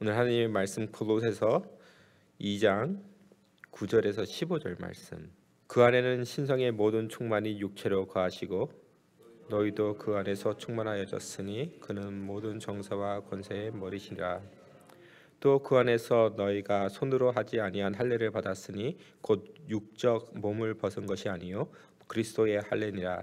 오늘 하나님의 말씀 골로새서 2장 9절에서 15절 말씀. 그 안에는 신성의 모든 충만이 육체로 거하시고 너희도 그 안에서 충만하여졌으니 그는 모든 정사와 권세의 머리시라. 또 그 안에서 너희가 손으로 하지 아니한 할례를 받았으니 곧 육적 몸을 벗은 것이 아니요 그리스도의 할례니라.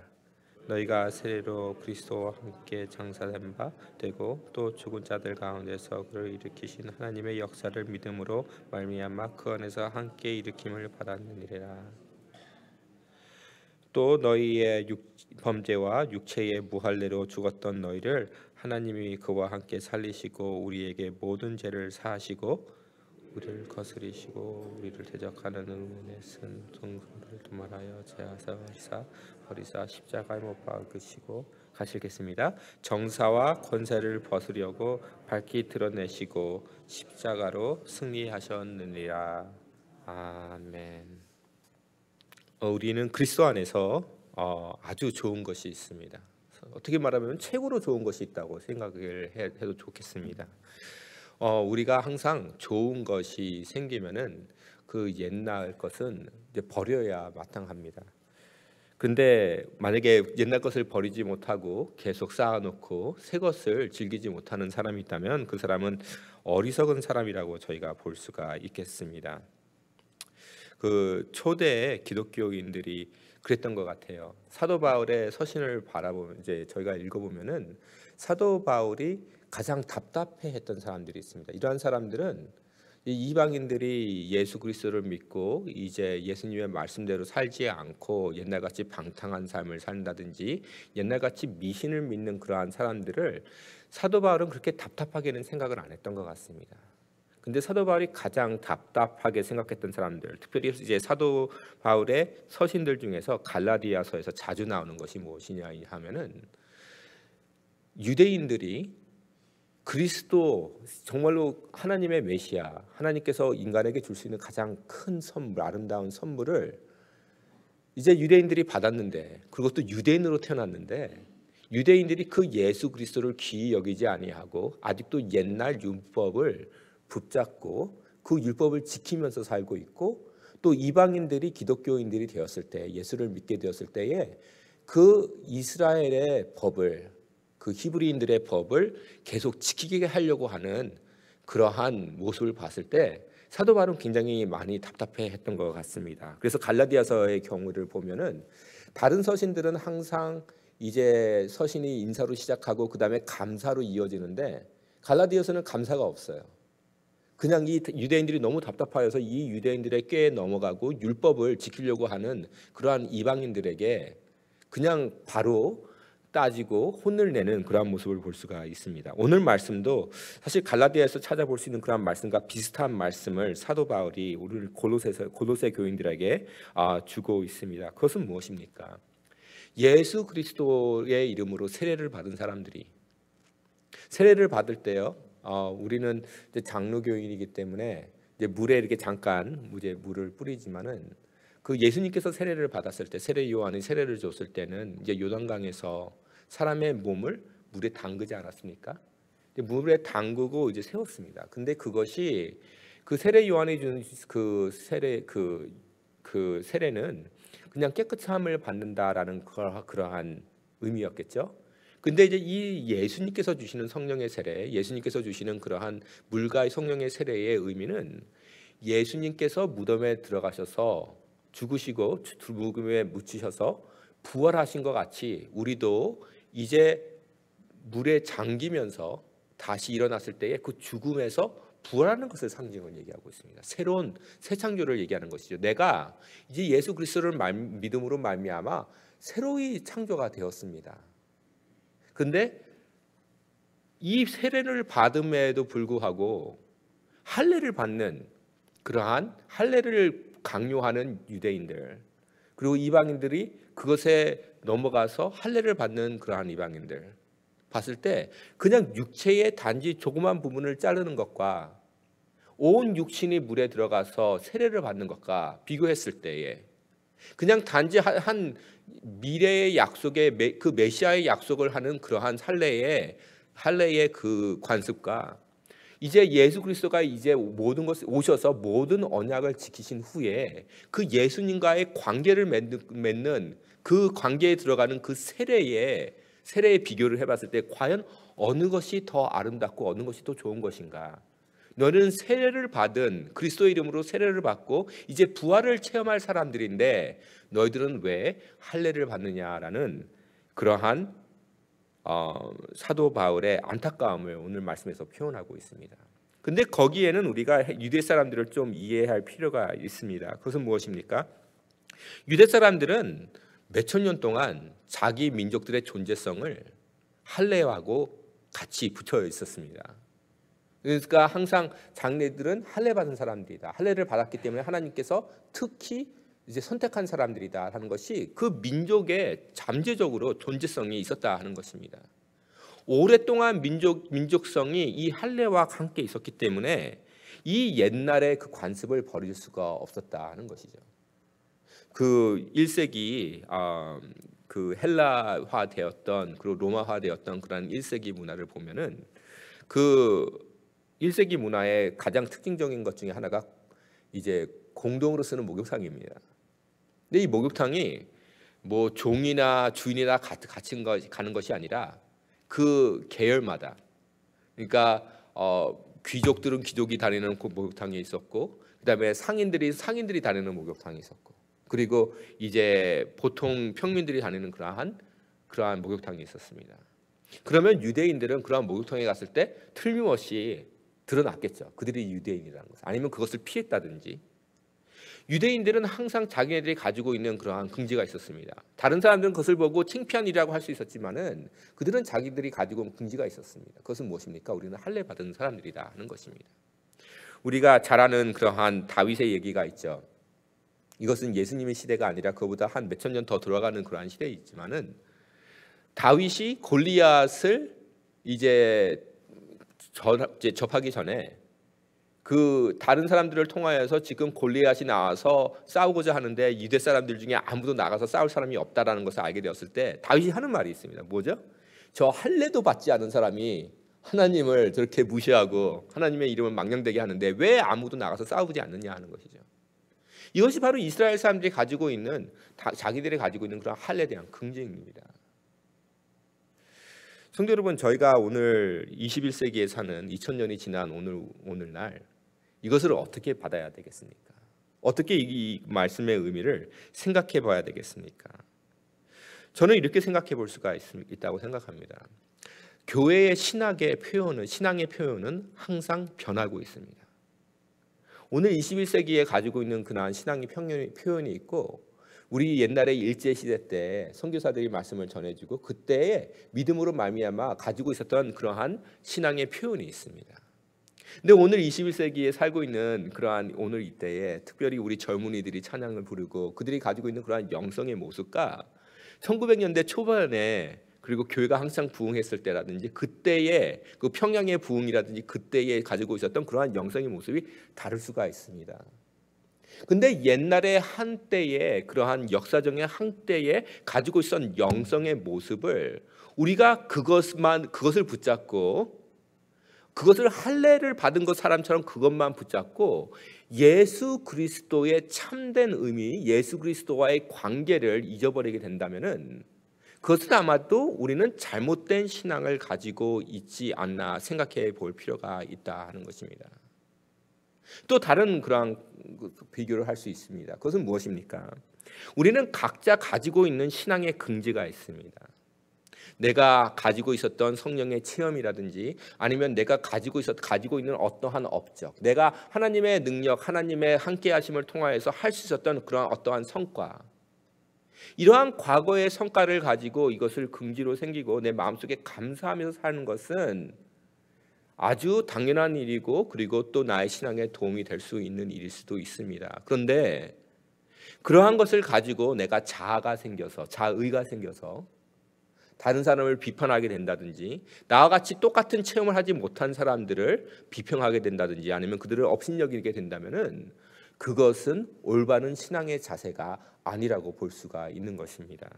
너희가 세례로 그리스도와 함께 장사된 바 되고 또 죽은 자들 가운데서 그를 일으키신 하나님의 역사를 믿음으로 말미암아 그 안에서 함께 일으킴을 받았느니라. 또 너희의 범죄와 육체의 무할례로 죽었던 너희를 하나님이 그와 함께 살리시고 우리에게 모든 죄를 사하시고 우리를 거스리시고 우리를 대적하는 의문에 쓴 성소를 도말하여 제하사 버리사 십자가에 못 박으시고 가시겠습니다. 정사와 권세를 벗으려고 밝히 드러내시고 십자가로 승리하셨느니라. 아멘. 우리는 그리스도 안에서 아주 좋은 것이 있습니다. 어떻게 말하면 최고로 좋은 것이 있다고 생각을 해도 좋겠습니다. 우리가 항상 좋은 것이 생기면은 그 옛날 것은 이제 버려야 마땅합니다. 근데 만약에 옛날 것을 버리지 못하고 계속 쌓아놓고 새 것을 즐기지 못하는 사람이 있다면 그 사람은 어리석은 사람이라고 저희가 볼 수가 있겠습니다. 그 초대 기독교인들이 그랬던 것 같아요. 사도 바울의 서신을 바라보면 이제 저희가 읽어보면은 사도 바울이 가장 답답해했던 사람들이 있습니다. 이러한 사람들은 이방인들이 예수 그리스도를 믿고 이제 예수님의 말씀대로 살지 않고 옛날같이 방탕한 삶을 산다든지 옛날같이 미신을 믿는 그러한 사람들을 사도 바울은 그렇게 답답하게는 생각을 안 했던 것 같습니다. 근데 사도 바울이 가장 답답하게 생각했던 사람들, 특별히 이제 사도 바울의 서신들 중에서 갈라디아서에서 자주 나오는 것이 무엇이냐 하면은 유대인들이 그리스도 정말로 하나님의 메시아, 하나님께서 인간에게 줄 수 있는 가장 큰 선물, 아름다운 선물을 이제 유대인들이 받았는데, 그것도 유대인으로 태어났는데 유대인들이 그 예수 그리스도를 귀히 여기지 아니하고 아직도 옛날 율법을 붙잡고 그 율법을 지키면서 살고 있고, 또 이방인들이 기독교인들이 되었을 때, 예수를 믿게 되었을 때에 그 이스라엘의 법을, 그 히브리인들의 법을 계속 지키게 하려고 하는 그러한 모습을 봤을 때 사도 바울은 굉장히 많이 답답해했던 것 같습니다. 그래서 갈라디아서의 경우를 보면은 다른 서신들은 항상 이제 서신이 인사로 시작하고 그 다음에 감사로 이어지는데 갈라디아서는 감사가 없어요. 그냥 이 유대인들이 너무 답답하여서 이 유대인들의 꾀에 넘어가고 율법을 지키려고 하는 그러한 이방인들에게 그냥 바로 따지고 혼을 내는 그러한 모습을 볼 수가 있습니다. 오늘 말씀도 사실 갈라디아에서 찾아볼 수 있는 그런 말씀과 비슷한 말씀을 사도 바울이 우리 골로새 교인들에게 주고 있습니다. 그것은 무엇입니까? 예수 그리스도의 이름으로 세례를 받은 사람들이 세례를 받을 때요. 우리는 이제 장로교인이기 때문에 이제 물에 이렇게 잠깐 이제 물을 뿌리지만은 그 예수님께서 세례를 받았을 때, 세례 요한이 세례를 줬을 때는 이제 요단강에서 사람의 몸을 물에 담그지 않았습니까? 물에 담그고 이제 세웠습니다. 근데 그것이 그 세례 요한이 준 그 세례는 그냥 깨끗함을 받는다라는 그러한 의미였겠죠. 근데 이제 이 예수님께서 주시는 성령의 세례, 예수님께서 주시는 그러한 물과 성령의 세례의 의미는 예수님께서 무덤에 들어가셔서 죽으시고 무덤에 묻히셔서 부활하신 것 같이 우리도 이제 물에 잠기면서 다시 일어났을 때에 그 죽음에서 부활하는 것을 상징을 얘기하고 있습니다. 새로운 새 창조를 얘기하는 것이죠. 내가 이제 예수 그리스도를 믿음으로 말미암아 새로이 창조가 되었습니다. 근데 이 세례를 받음에도 불구하고 할례를 받는 그러한 할례를 강요하는 유대인들, 그리고 이방인들이 그것에 넘어가서 할례를 받는 그러한 이방인들 봤을 때 그냥 육체의 단지 조그만 부분을 자르는 것과 온 육신이 물에 들어가서 세례를 받는 것과 비교했을 때에 그냥 단지 한 미래의 약속의 그 메시아의 약속을 하는 그러한 할례의 그 관습과 이제 예수 그리스도가 이제 모든 것을 오셔서 모든 언약을 지키신 후에 그 예수님과의 관계를 맺는 그 관계에 들어가는 그 세례의 비교를 해봤을 때 과연 어느 것이 더 아름답고 어느 것이 더 좋은 것인가? 너는 세례를 받은 그리스도의 이름으로 세례를 받고 이제 부활을 체험할 사람들인데 너희들은 왜 할례를 받느냐라는 그러한 사도 바울의 안타까움을 오늘 말씀에서 표현하고 있습니다. 근데 거기에는 우리가 유대 사람들을 좀 이해할 필요가 있습니다. 그것은 무엇입니까? 유대 사람들은 몇천 년 동안 자기 민족들의 존재성을 할례하고 같이 붙여 있었습니다. 그러니까 항상 장래들은 할례 받은 사람들이다. 할례를 받았기 때문에 하나님께서 특히 이제 선택한 사람들이다 하는 것이 그 민족의 잠재적으로 존재성이 있었다 하는 것입니다. 오랫동안 민족성이 이 할례와 함께 있었기 때문에 이 옛날의 그 관습을 버릴 수가 없었다 하는 것이죠. 그 1세기 그 헬라화되었던 그리고 로마화되었던 그런 1세기 문화를 보면은 그 1세기 문화의 가장 특징적인 것 중에 하나가 이제 공동으로 쓰는 목욕탕입니다. 근데 이 목욕탕이 뭐 종이나 주인이나 같이 가는 것이 아니라 그 계열마다, 그러니까 귀족들은 귀족이 다니는 그 목욕탕이 있었고, 그다음에 상인들이 다니는 목욕탕이 있었고, 그리고 이제 보통 평민들이 다니는 그러한 목욕탕이 있었습니다. 그러면 유대인들은 그러한 목욕탕에 갔을 때 틀림없이 드러났겠죠. 그들이 유대인이라는 것. 아니면 그것을 피했다든지. 유대인들은 항상 자기네들이 가지고 있는 그러한 긍지가 있었습니다. 다른 사람들은 그것을 보고 창피한 일이라고 할 수 있었지만은 그들은 자기들이 가지고 온 긍지가 있었습니다. 그것은 무엇입니까? 우리는 할례 받은 사람들이다 하는 것입니다. 우리가 잘 아는 그러한 다윗의 얘기가 있죠. 이것은 예수님의 시대가 아니라 그보다 한 몇천 년 더 들어가는 그러한 시대에 있지만은 다윗이 골리앗을 이제 접하기 전에 그 다른 사람들을 통하여서 지금 골리앗이 나와서 싸우고자 하는데 유대 사람들 중에 아무도 나가서 싸울 사람이 없다라는 것을 알게 되었을 때 다윗이 하는 말이 있습니다. 뭐죠? 저 할례도 받지 않은 사람이 하나님을 저렇게 무시하고 하나님의 이름을 망령되게 하는데 왜 아무도 나가서 싸우지 않느냐 하는 것이죠. 이것이 바로 이스라엘 사람들이 가지고 있는 자기들이 가지고 있는 그런 할례에 대한 긍정입니다. 성도 여러분, 저희가 오늘 21세기에 사는 2000년이 지난 오늘날 이것을 어떻게 받아야 되겠습니까? 어떻게 이 말씀의 의미를 생각해 봐야 되겠습니까? 저는 이렇게 생각해 볼 수가 있다고 생각합니다. 교회의 신앙의 표현은 항상 변하고 있습니다. 오늘 21세기에 가지고 있는 그러한 신앙의 표현이 있고, 우리 옛날에 일제시대 때 선교사들이 말씀을 전해주고 그때의 믿음으로 말미암아 가지고 있었던 그러한 신앙의 표현이 있습니다. 근데 오늘 21세기에 살고 있는 그러한 오늘 이때에 특별히 우리 젊은이들이 찬양을 부르고 그들이 가지고 있는 그러한 영성의 모습과 1900년대 초반에 그리고 교회가 항상 부흥했을 때라든지 그때의 그 평양의 부흥이라든지 그때에 가지고 있었던 그러한 영성의 모습이 다를 수가 있습니다. 근데 옛날에 한때에 그러한 역사적인 한때에 가지고 있었던 영성의 모습을 우리가 그것을 붙잡고 그것을 할례를 받은 것 사람처럼 그것만 붙잡고 예수 그리스도의 참된 의미, 예수 그리스도와의 관계를 잊어버리게 된다면은 그것은 아마도 우리는 잘못된 신앙을 가지고 있지 않나 생각해 볼 필요가 있다 하는 것입니다. 또 다른 그런 비교를 할 수 있습니다. 그것은 무엇입니까? 우리는 각자 가지고 있는 신앙의 긍지가 있습니다. 내가 가지고 있었던 성령의 체험이라든지 아니면 내가 가지고 있는 어떠한 업적, 내가 하나님의 능력, 하나님의 함께하심을 통하여서 할 수 있었던 그런 어떠한 성과, 이러한 과거의 성과를 가지고 이것을 긍지로 생기고 내 마음속에 감사하면서 사는 것은 아주 당연한 일이고 그리고 또 나의 신앙에 도움이 될 수 있는 일일 수도 있습니다. 그런데 그러한 것을 가지고 내가 자의가 생겨서 다른 사람을 비판하게 된다든지 나와 같이 똑같은 체험을 하지 못한 사람들을 비평하게 된다든지 아니면 그들을 업신여기게 된다면은 그것은 올바른 신앙의 자세가 아니라고 볼 수가 있는 것입니다.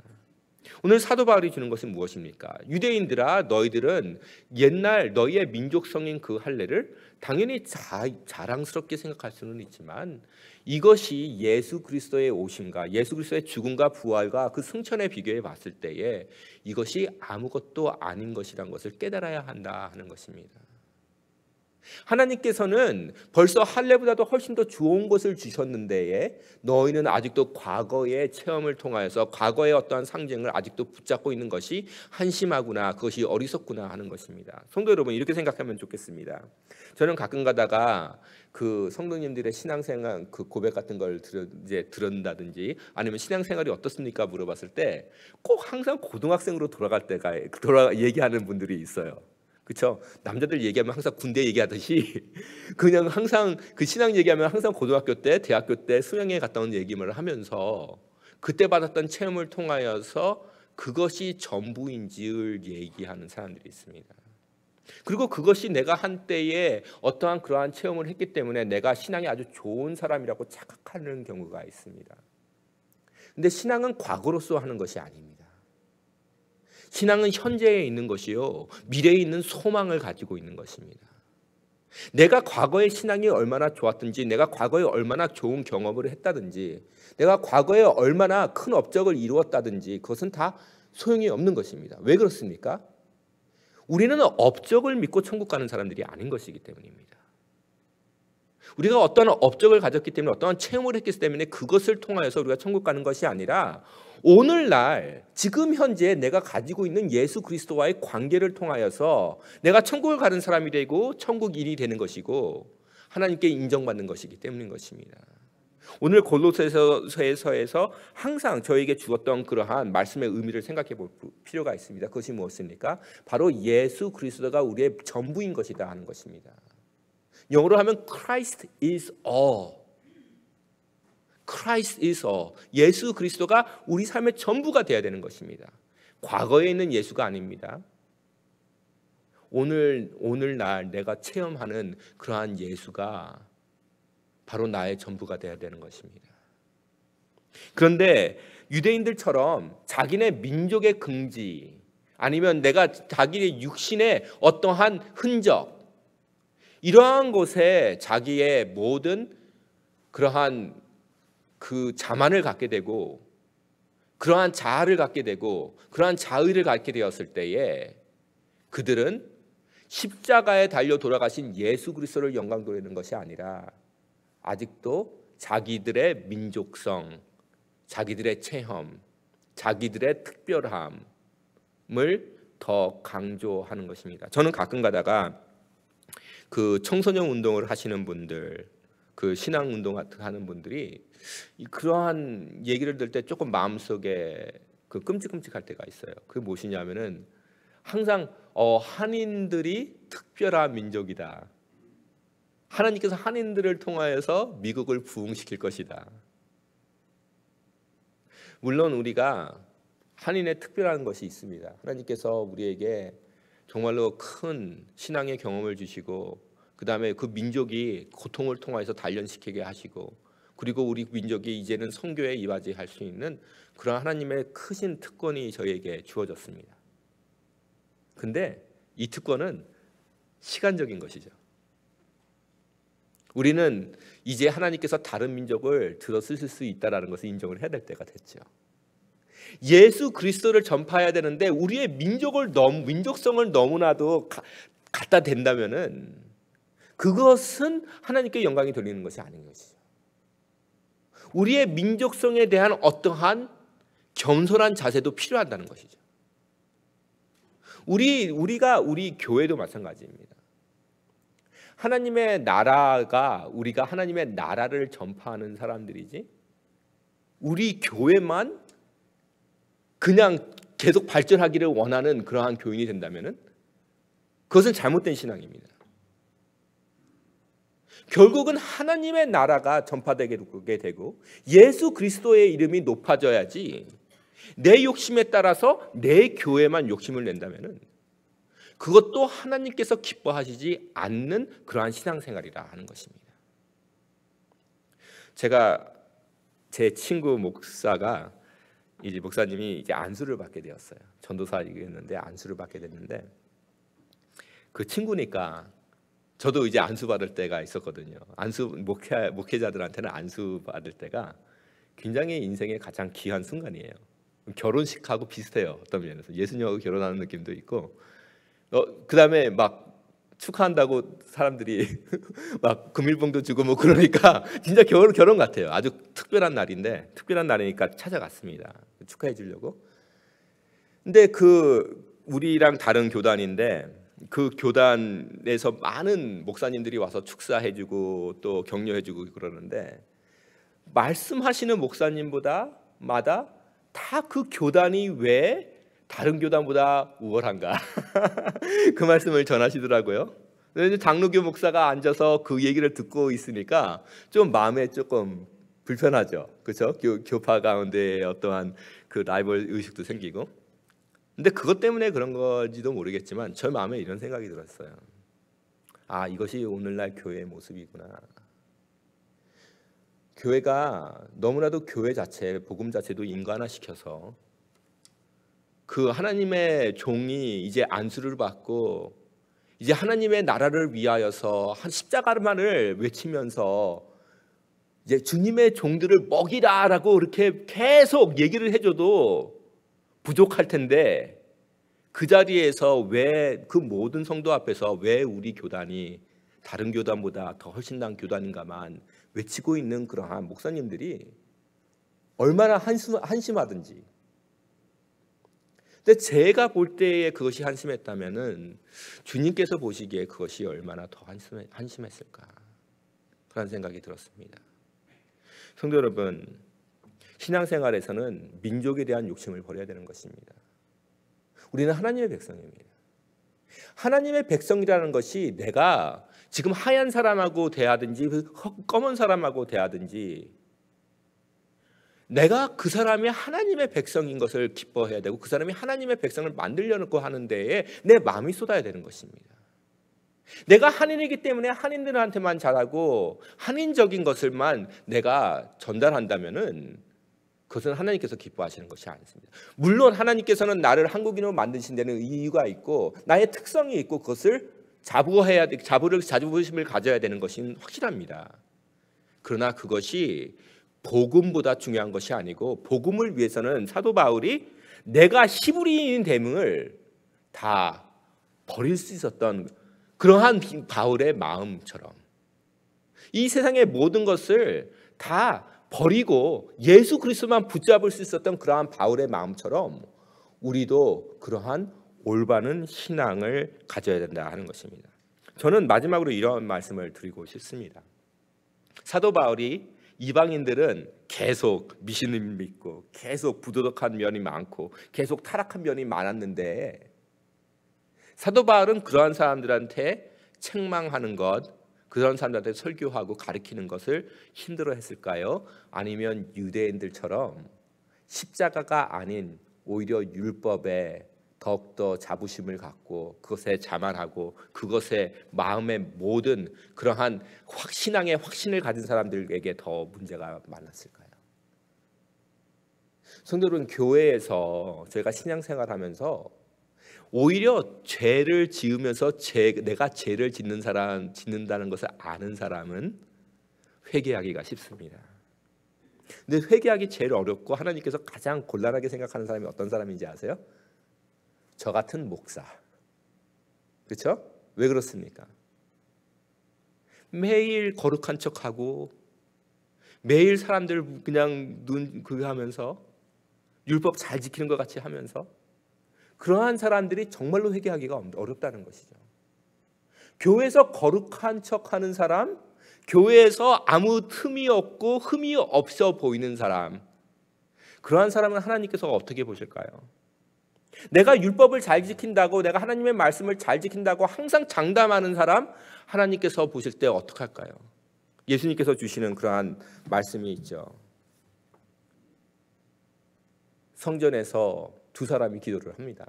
오늘 사도 바울이 주는 것은 무엇입니까? 유대인들아, 너희들은 옛날 너희의 민족성인 그 할례를 당연히 자랑스럽게 생각할 수는 있지만 이것이 예수 그리스도의 오심과 예수 그리스도의 죽음과 부활과 그 승천에 비교해 봤을 때에 이것이 아무것도 아닌 것이란 것을 깨달아야 한다 하는 것입니다. 하나님께서는 벌써 할례보다도 훨씬 더 좋은 것을 주셨는데 너희는 아직도 과거의 체험을 통하여서 과거의 어떠한 상징을 아직도 붙잡고 있는 것이 한심하구나, 그것이 어리석구나 하는 것입니다. 성도 여러분, 이렇게 생각하면 좋겠습니다. 저는 가끔 가다가 그 성도님들의 신앙생활 그 고백 같은 걸 들은다든지 아니면 신앙생활이 어떻습니까 물어봤을 때 꼭 항상 고등학생으로 돌아갈 때가 얘기하는 분들이 있어요. 그렇죠? 남자들 얘기하면 항상 군대 얘기하듯이 그냥 항상 그 신앙 얘기하면 항상 고등학교 때, 대학교 때 수영회 갔다 온 얘기를 하면서 그때 받았던 체험을 통하여서 그것이 전부인지를 얘기하는 사람들이 있습니다. 그리고 그것이 내가 한때에 어떠한 그러한 체험을 했기 때문에 내가 신앙이 아주 좋은 사람이라고 착각하는 경우가 있습니다. 근데 신앙은 과거로서 하는 것이 아닙니다. 신앙은 현재에 있는 것이요, 미래에 있는 소망을 가지고 있는 것입니다. 내가 과거의 신앙이 얼마나 좋았든지, 내가 과거에 얼마나 좋은 경험을 했다든지, 내가 과거에 얼마나 큰 업적을 이루었다든지 그것은 다 소용이 없는 것입니다. 왜 그렇습니까? 우리는 업적을 믿고 천국 가는 사람들이 아닌 것이기 때문입니다. 우리가 어떠한 업적을 가졌기 때문에 어떠한 체험을 했기 때문에 그것을 통하여서 우리가 천국 가는 것이 아니라 오늘날 지금 현재 내가 가지고 있는 예수 그리스도와의 관계를 통하여서 내가 천국을 가는 사람이 되고 천국인이 되는 것이고 하나님께 인정받는 것이기 때문인 것입니다. 오늘 골로새서에서 항상 저에게 주었던 그러한 말씀의 의미를 생각해 볼 필요가 있습니다. 그것이 무엇입니까? 바로 예수 그리스도가 우리의 전부인 것이다 하는 것입니다. 영어로 하면 Christ is all. Christ is all. 예수 그리스도가 우리 삶의 전부가 되어야 되는 것입니다. 과거에 있는 예수가 아닙니다. 오늘날 내가 체험하는 그러한 예수가 바로 나의 전부가 되어야 되는 것입니다. 그런데 유대인들처럼 자기네 민족의 긍지 아니면 내가 자기의 육신의 어떠한 흔적 이러한 곳에 자기의 모든 그러한 그 자만을 갖게 되고 그러한 자아를 갖게 되고 그러한 자의를 갖게 되었을 때에 그들은 십자가에 달려 돌아가신 예수 그리스도를 영광 돌리는 것이 아니라 아직도 자기들의 민족성, 자기들의 체험, 자기들의 특별함을 더 강조하는 것입니다. 저는 가끔 가다가 그 청소년 운동을 하시는 분들, 그 신앙 운동 하는 분들이 그러한 얘기를 들을 때 조금 마음속에 그 끔찍끔찍할 때가 있어요. 그게 무엇이냐면은 항상 한인들이 특별한 민족이다. 하나님께서 한인들을 통하여서 미국을 부흥시킬 것이다. 물론 우리가 한인의 특별한 것이 있습니다. 하나님께서 우리에게 정말로 큰 신앙의 경험을 주시고 그 다음에 그 민족이 고통을 통해서 단련시키게 하시고 그리고 우리 민족이 이제는 선교에 이바지할 수 있는 그런 하나님의 크신 특권이 저에게 주어졌습니다. 근데 이 특권은 시간적인 것이죠. 우리는 이제 하나님께서 다른 민족을 들어 쓰실 수 있다는 것을 인정을 해야 될 때가 됐죠. 예수 그리스도를 전파해야 되는데 우리의 민족성을 너무나도 갖다 댄다면은 그것은 하나님께 영광이 돌리는 것이 아닌 것이죠. 우리의 민족성에 대한 어떠한 겸손한 자세도 필요하다는 것이죠. 우리 교회도 마찬가지입니다. 하나님의 나라가 우리가 하나님의 나라를 전파하는 사람들이지 우리 교회만 그냥 계속 발전하기를 원하는 그러한 교인이 된다면은 그것은 잘못된 신앙입니다. 결국은 하나님의 나라가 전파되게 되고 예수 그리스도의 이름이 높아져야지 내 욕심에 따라서 내 교회만 욕심을 낸다면은 그것도 하나님께서 기뻐하시지 않는 그러한 신앙생활이라 하는 것입니다. 제가 제 친구 목사가 이제 목사님이 이제 안수를 받게 되었어요. 전도사이었는데 안수를 받게 됐는데 그 친구니까 저도 이제 안수 받을 때가 있었거든요. 안수 목회자들한테는 안수 받을 때가 굉장히 인생의 가장 귀한 순간이에요. 결혼식하고 비슷해요. 어떤 면에서 예수님하고 결혼하는 느낌도 있고, 그다음에 막 축하한다고 사람들이 막 금일봉도 주고 뭐 그러니까 진짜 결혼 같아요. 아주 특별한 날인데 특별한 날이니까 찾아갔습니다. 축하해 주려고. 근데 그 우리랑 다른 교단인데 그 교단에서 많은 목사님들이 와서 축사해주고 또 격려해주고 그러는데 말씀하시는 목사님보다 마다 다 그 교단이 왜 다른 교단보다 우월한가 그 말씀을 전하시더라고요. 장로교 목사가 앉아서 그 얘기를 듣고 있으니까 좀 마음에 조금 불편하죠. 그렇죠? 교파 가운데 어떠한 그 라이벌 의식도 생기고. 근데 그것 때문에 그런 건지도 모르겠지만 저 마음에 이런 생각이 들었어요. 아, 이것이 오늘날 교회의 모습이구나. 교회가 너무나도 교회 자체, 복음 자체도 인간화시켜서 그 하나님의 종이 이제 안수를 받고 이제 하나님의 나라를 위하여서 한 십자가만을 외치면서 이제 주님의 종들을 먹이라라고 이렇게 계속 얘기를 해줘도 부족할 텐데 그 자리에서 왜 그 모든 성도 앞에서 왜 우리 교단이 다른 교단보다 더 훨씬 나은 교단인가만 외치고 있는 그러한 목사님들이 얼마나 한심하든지. 근데 제가 볼 때에 그것이 한심했다면은 주님께서 보시기에 그것이 얼마나 더 한심했을까 그런 생각이 들었습니다. 성도 여러분, 신앙생활에서는 민족에 대한 욕심을 버려야 되는 것입니다. 우리는 하나님의 백성입니다. 하나님의 백성이라는 것이 내가 지금 하얀 사람하고 대하든지 검은 사람하고 대하든지 내가 그 사람이 하나님의 백성인 것을 기뻐해야 되고 그 사람이 하나님의 백성을 만들려고 하는 데에 내 마음이 쏟아야 되는 것입니다. 내가 한인이기 때문에 한인들한테만 잘하고 한인적인 것을만 내가 전달한다면은 그것은 하나님께서 기뻐하시는 것이 아닙니다. 물론 하나님께서는 나를 한국인으로 만드신 데는 이유가 있고 나의 특성이 있고 그것을 자부심을 가져야 되는 것은 확실합니다. 그러나 그것이 복음보다 중요한 것이 아니고 복음을 위해서는 사도 바울이 내가 히브리인 됨을 다 버릴 수 있었던 그러한 바울의 마음처럼 이 세상의 모든 것을 다 버리고 예수 그리스도만 붙잡을 수 있었던 그러한 바울의 마음처럼 우리도 그러한 올바른 신앙을 가져야 된다 하는 것입니다. 저는 마지막으로 이런 말씀을 드리고 싶습니다. 사도 바울이 이방인들은 계속 미신을 믿고 계속 부도덕한 면이 많고 계속 타락한 면이 많았는데 사도 바울은 그러한 사람들한테 책망하는 것, 그런 사람들한테 설교하고 가르치는 것을 힘들어했을까요? 아니면 유대인들처럼 십자가가 아닌 오히려 율법에 더욱더 자부심을 갖고 그것에 자만하고 그것에 마음의 모든 그러한 신앙의 확신을 가진 사람들에게 더 문제가 많았을까요? 성도 여러분, 교회에서 저희가 신앙생활하면서 오히려 죄를 지으면서 내가 죄를 짓는다는 것을 아는 사람은 회개하기가 쉽습니다. 근데 회개하기 제일 어렵고 하나님께서 가장 곤란하게 생각하는 사람이 어떤 사람인지 아세요? 저 같은 목사. 그렇죠? 왜 그렇습니까? 매일 거룩한 척하고 매일 사람들 그냥 눈 그거 하면서 율법 잘 지키는 것 같이 하면서 그러한 사람들이 정말로 회개하기가 어렵다는 것이죠. 교회에서 거룩한 척하는 사람, 교회에서 아무 틈이 없고 흠이 없어 보이는 사람, 그러한 사람은 하나님께서 어떻게 보실까요? 내가 율법을 잘 지킨다고, 내가 하나님의 말씀을 잘 지킨다고 항상 장담하는 사람, 하나님께서 보실 때 어떻게 할까요? 예수님께서 주시는 그러한 말씀이 있죠. 성전에서 두 사람이 기도를 합니다.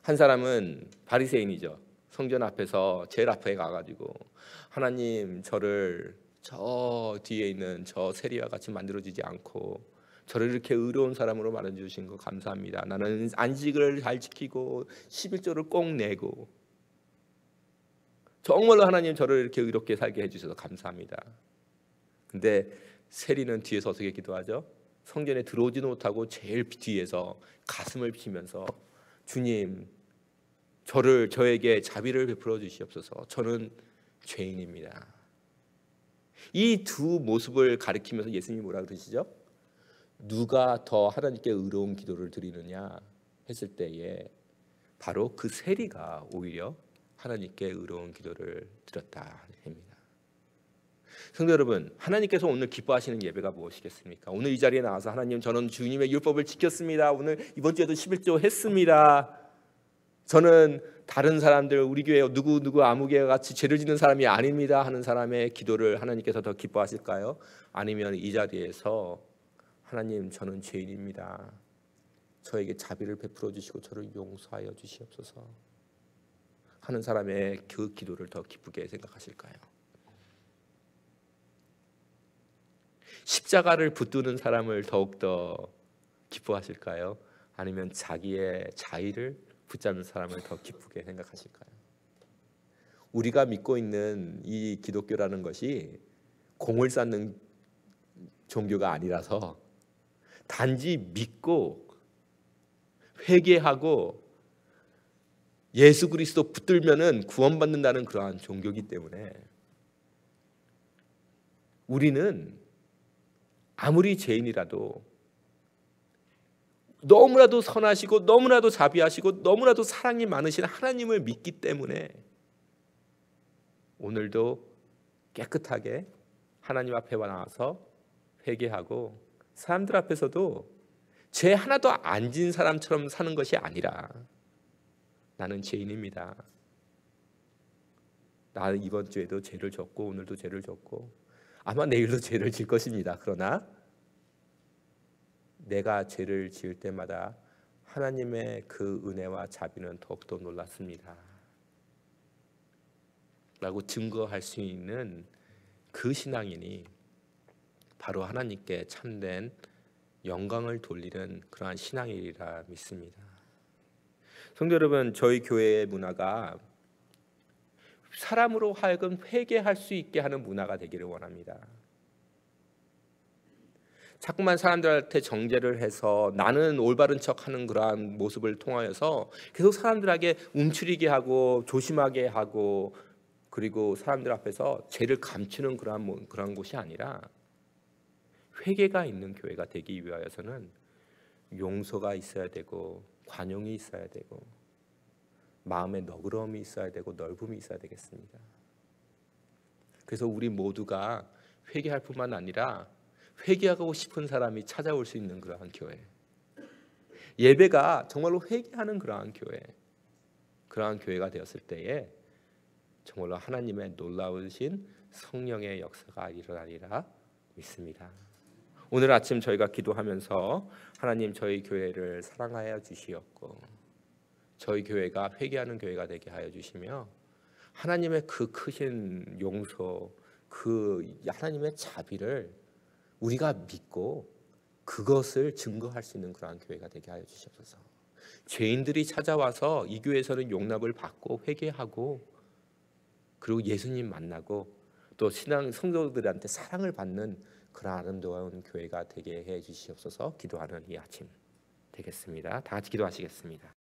한 사람은 바리새인이죠. 성전 앞에서 제일 앞에 가가지고 하나님, 저를 저 뒤에 있는 저 세리와 같이 만들어지지 않고 저를 이렇게 의로운 사람으로 만들어 주신 거 감사합니다. 나는 안식을 잘 지키고 11조를 꼭 내고 정말로 하나님 저를 이렇게 의롭게 살게 해주셔서 감사합니다. 근데 세리는 뒤에서 어떻게 기도하죠? 성전에 들어오지도 못하고 제일 뒤에서 가슴을 비치면서 주님, 저에게 자비를 베풀어 주시옵소서. 저는 죄인입니다. 이 두 모습을 가리키면서 예수님이 뭐라 그러시죠? 누가 더 하나님께 의로운 기도를 드리느냐 했을 때에 바로 그 세리가 오히려 하나님께 의로운 기도를 드렸다 합니다. 성도 여러분, 하나님께서 오늘 기뻐하시는 예배가 무엇이겠습니까? 오늘 이 자리에 나와서 하나님, 저는 주님의 율법을 지켰습니다. 오늘 이번 주에도 11조 했습니다. 저는 다른 사람들, 우리 교회 누구 아무개와 같이 죄를 짓는 사람이 아닙니다 하는 사람의 기도를 하나님께서 더 기뻐하실까요? 아니면 이 자리에서 하나님, 저는 죄인입니다. 저에게 자비를 베풀어 주시고 저를 용서하여 주시옵소서 하는 사람의 그 기도를 더 기쁘게 생각하실까요? 십자가를 붙드는 사람을 더욱더 기뻐하실까요? 아니면 자기의 자의를 붙잡는 사람을 더 기쁘게 생각하실까요? 우리가 믿고 있는 이 기독교라는 것이 공을 쌓는 종교가 아니라서 단지 믿고 회개하고 예수 그리스도 붙들면은 구원받는다는 그러한 종교이기 때문에 우리는 아무리 죄인이라도 너무나도 선하시고 너무나도 자비하시고 너무나도 사랑이 많으신 하나님을 믿기 때문에 오늘도 깨끗하게 하나님 앞에 나와서 회개하고 사람들 앞에서도 죄 하나도 안 진 사람처럼 사는 것이 아니라 나는 죄인입니다. 나는 이번 주에도 죄를 졌고 오늘도 죄를 졌고 아마 내일도 죄를 질 것입니다. 그러나 내가 죄를 지을 때마다 하나님의 그 은혜와 자비는 더욱더 놀랐습니다 라고 증거할 수 있는 그 신앙인이 바로 하나님께 참된 영광을 돌리는 그러한 신앙이라 믿습니다. 성도 여러분, 저희 교회의 문화가 사람으로 하여금 회개할 수 있게 하는 문화가 되기를 원합니다. 자꾸만 사람들한테 정죄를 해서 나는 올바른 척하는 그러한 모습을 통하여서 계속 사람들에게 움츠리게 하고 조심하게 하고 그리고 사람들 앞에서 죄를 감추는 그러한 곳이 아니라 회개가 있는 교회가 되기 위하여서는 용서가 있어야 되고 관용이 있어야 되고 마음에 너그러움이 있어야 되고 넓음이 있어야 되겠습니다. 그래서 우리 모두가 회개할 뿐만 아니라 회개하고 싶은 사람이 찾아올 수 있는 그러한 교회, 예배가 정말로 회개하는 그러한 교회, 그러한 교회가 되었을 때에 정말로 하나님의 놀라우신 성령의 역사가 일어나리라 믿습니다. 오늘 아침 저희가 기도하면서 하나님, 저희 교회를 사랑하여 주시옵고 저희 교회가 회개하는 교회가 되게 하여 주시며 하나님의 그 크신 용서, 그 하나님의 자비를 우리가 믿고 그것을 증거할 수 있는 그러한 교회가 되게 하여 주시옵소서. 죄인들이 찾아와서 이 교회에서는 용납을 받고 회개하고 그리고 예수님 만나고 또 신앙 성도들한테 사랑을 받는 그런 아름다운 교회가 되게 해 주시옵소서. 기도하는 이 아침 되겠습니다. 다 같이 기도하시겠습니다.